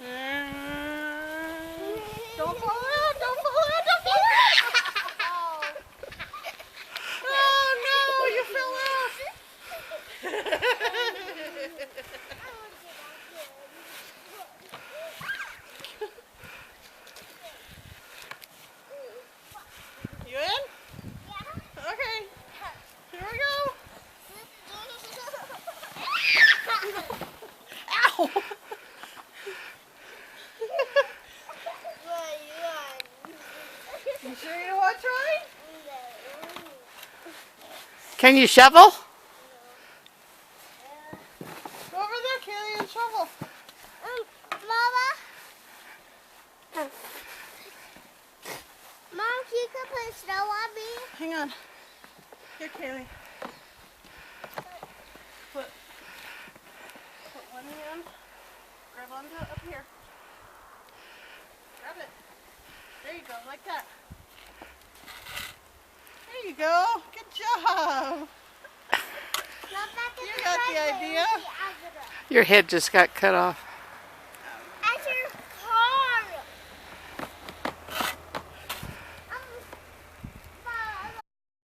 Don't fall out! Don't fall out! Don't fall out! Oh no! You fell out! You in? Okay. Here we go. Ow! You sure you want to try? Can you shovel? Go over there, Kaylee, and shovel. Mama? Mom, you can put snow on me? Hang on. Here, Kaylee. Put one hand. Grab onto up here. Grab it. There you go, like that. There you go. Good job. You got the idea. Your head just got cut off.